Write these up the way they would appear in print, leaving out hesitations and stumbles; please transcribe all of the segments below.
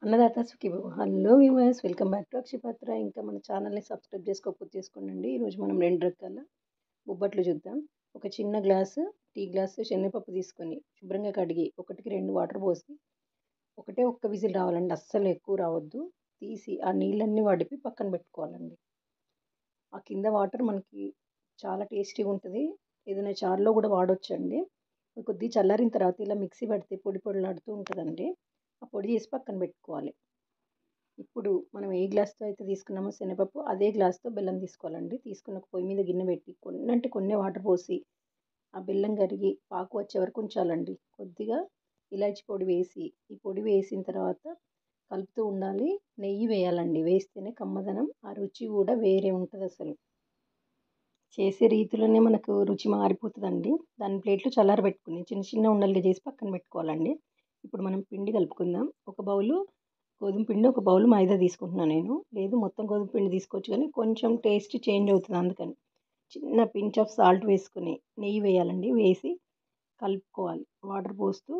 అన్నదాత సుఖీభవ. Hello viewers, welcome back to Akshayapatra. ఇంకా మన ఛానల్ని సబ్స్క్రైబ్ చేసుకోకపోతే చేసుకోండి. ఈరోజు మనం 2 రకాల బొబ్బట్లు చూద్దాం. ఒక చిన్న గ్లాసు టీ గ్లాసు శనగపప్పు తీసుకొని శుభ్రంగా కడిగి 1కి 2 వాటర్ పోసి ఒక్క విజిల్ రావాలండి, అస్సలు ఎక్కువ రావద్దు. తీసి ఆ నీళ్ళన్నీ వడిపి పక్కన పెట్టుకోవాలండి. ఆ కింద వాటర్ మనకి చాలా టేస్టీగా ఉంటుంది. ఏదైనా చారులో కూడా వాడొచ్చండి. కొద్దిగా చల్లారిన తర్వాత ఇలా మిక్సీ పడితే పొడి పొడిలాడుతూ ఉంటుందండి. ఆ పొడి చేసి పక్కన పెట్టుకోవాలి. ఇప్పుడు మనం ఏ గ్లాస్తో అయితే తీసుకున్నామో శనగపప్పు, అదే గ్లాస్తో బెల్లం తీసుకోవాలండి. తీసుకున్న పొయ్యి మీద గిన్నె పెట్టి కొన్ని వాటర్ పోసి ఆ బెల్లం కరిగి పాకు వచ్చే వరకు ఉంచాలండి. కొద్దిగా ఇలాచి పొడి వేసి, ఈ పొడి వేసిన తర్వాత కలుపుతూ ఉండాలి. నెయ్యి వేయాలండి. వేస్తేనే కమ్మదనం, ఆ రుచి కూడా వేరే ఉంటుంది. అసలు చేసే రీతిలోనే మనకు రుచి మారిపోతుందండి. దాని ప్లేట్లు చల్లారబెట్టుకుని చిన్న చిన్న ఉండలుగా చేసి పక్కన పెట్టుకోవాలండి. ఇప్పుడు మనం పిండి కలుపుకుందాం. ఒక బౌలు గోధుమ పిండి, ఒక బౌలు మైదా తీసుకుంటున్నాను నేను. లేదు మొత్తం గోధుమ పిండి తీసుకోవచ్చు, కానీ కొంచెం టేస్ట్ చేంజ్ అవుతుంది. అందుకని చిన్న పించ్ ఆఫ్ సాల్ట్ వేసుకుని నెయ్యి వేయాలండి. వేసి కలుపుకోవాలి. వాటర్ పోస్తూ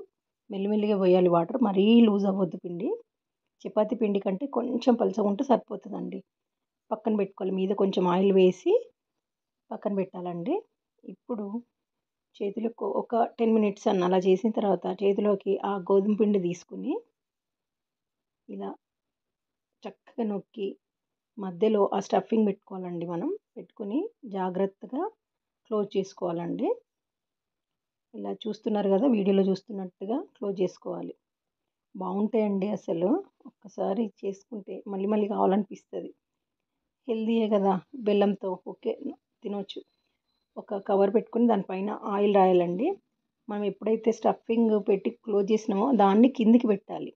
మెల్లిమెల్లిగా పోయాలి వాటర్. మరీ లూజ్ అవ్వద్దు పిండి. చపాతీ పిండి కంటే కొంచెం పలచగా ఉంటే సరిపోతుందండి. పక్కన పెట్టుకోవాలి. మీద కొంచెం ఆయిల్ వేసి పక్కన పెట్టాలండి. ఇప్పుడు చేతులకు ఒక 10 మినిట్స్ అలా చేసిన తర్వాత చేతిలోకి ఆ గోధుమ పిండి తీసుకుని ఇలా చక్కగా నొక్కి మధ్యలో ఆ స్టఫింగ్ పెట్టుకోవాలండి. మనం పెట్టుకుని జాగ్రత్తగా క్లోజ్ చేసుకోవాలండి. ఇలా చూస్తున్నారు కదా, వీడియోలో చూస్తున్నట్టుగా క్లోజ్ చేసుకోవాలి. బాగుంటాయండి అసలు. ఒక్కసారి చేసుకుంటే మళ్ళీ మళ్ళీ కావాలనిపిస్తుంది. హెల్దీయే కదా, బెల్లంతో ఓకే తినొచ్చు. ఒక కవర్ పెట్టుకుని దానిపైన ఆయిల్ రాయాలండి. మనం ఎప్పుడైతే స్టఫింగ్ పెట్టి క్లోజ్ చేసినామో దాన్ని కిందికి పెట్టాలి.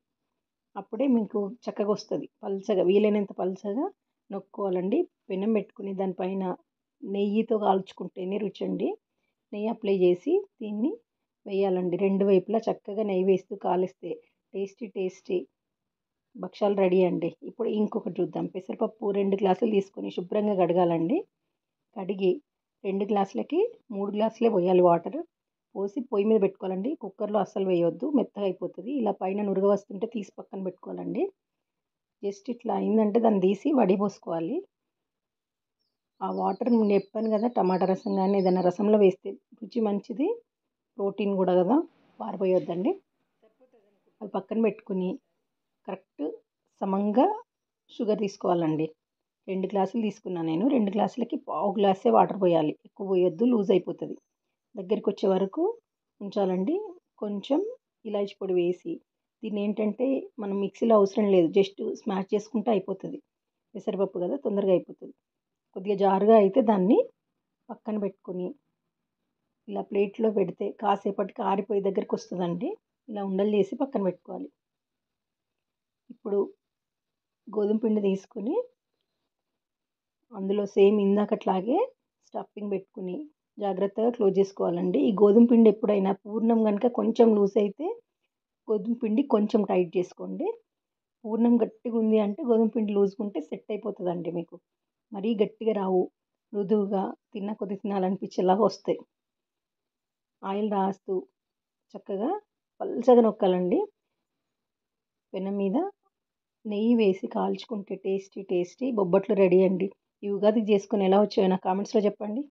అప్పుడే మీకు చక్కగా వస్తుంది. పల్చగా, వీలైనంత పల్చగా నొక్కోవాలండి. పెనం పెట్టుకుని దానిపైన నెయ్యితో కాల్చుకుంటేనే రుచి అండి. నెయ్యి అప్లై చేసి దీన్ని వేయాలండి. 2 వైపులా చక్కగా నెయ్యి వేస్తూ కాలిస్తే టేస్టీ భక్షాలు రెడీ అండి. ఇప్పుడు ఇంకొకటి చూద్దాం. పెసరపప్పు 2 గ్లాసులు తీసుకొని శుభ్రంగా కడగాలండి. కడిగి 2 గ్లాసులకి 3 గ్లాసులే పోయాలి వాటర్. పోసి పొయ్యి మీద పెట్టుకోవాలండి. కుక్కర్లో అస్సలు వేయొద్దు, మెత్తగా అయిపోతుంది. ఇలా పైన నురగ వస్తుంటే తీసి పక్కన పెట్టుకోవాలండి. జస్ట్ ఇట్లా అయిందంటే దాన్ని తీసి వడిపోసుకోవాలి. ఆ వాటర్ నేను చెప్పాను కదా, టమాటా రసం కానీ ఏదైనా రసంలో వేస్తే రుచి మంచిది, ప్రోటీన్ కూడా కదా, పారిపోయొద్దండి. అది పక్కన పెట్టుకుని కరెక్ట్ సమంగా షుగర్ తీసుకోవాలండి. 2 గ్లాసులు తీసుకున్నాను నేను. 2 గ్లాసులకి పావు గ్లాసే వాటర్ పోయాలి. ఎక్కువ పోయొద్దు, లూజ్ అయిపోతుంది. దగ్గరికి వచ్చే వరకు ఉంచాలండి. కొంచెం ఇలాచి పొడి వేసి దీన్ని ఏంటంటే మనం మిక్సీలో అవసరం లేదు, జస్ట్ స్మాష్ చేసుకుంటే అయిపోతుంది. పెసరపప్పు కదా, తొందరగా అయిపోతుంది. కొద్దిగా జారుగా అయితే దాన్ని పక్కన పెట్టుకొని ఇలా ప్లేట్లో పెడితే కాసేపటికి ఆరిపోయే దగ్గరికి వస్తుందండి. ఇలా ఉండలు చేసి పక్కన పెట్టుకోవాలి. ఇప్పుడు గోధుమ పిండి తీసుకుని అందులో సేమ్ ఇందాకట్లాగే స్టఫింగ్ పెట్టుకుని జాగ్రత్తగా క్లోజ్ చేసుకోవాలండి. ఈ గోధుమ పిండి ఎప్పుడైనా పూర్ణం కనుక కొంచెం లూజ్ అయితే గోధుమ పిండి కొంచెం టైట్ చేసుకోండి. పూర్ణం గట్టిగా ఉంది అంటే గోధుమ పిండి లూజ్గా ఉంటే సెట్ అయిపోతుందండి మీకు. మరీ గట్టిగా రావు, మృదువుగా తిన్న కొద్ది తినాలనిపించేలాగా వస్తాయి. ఆయిల్ రాస్తూ చక్కగా పల్చగా నొక్కాలండి. పెనం మీద నెయ్యి వేసి కాల్చుకుంటే టేస్టీ బొబ్బట్లు రెడీ అండి. ఈ ఉగాదికి చేసుకొని ఎలా వచ్చాయో నాకు కామెంట్స్లో చెప్పండి.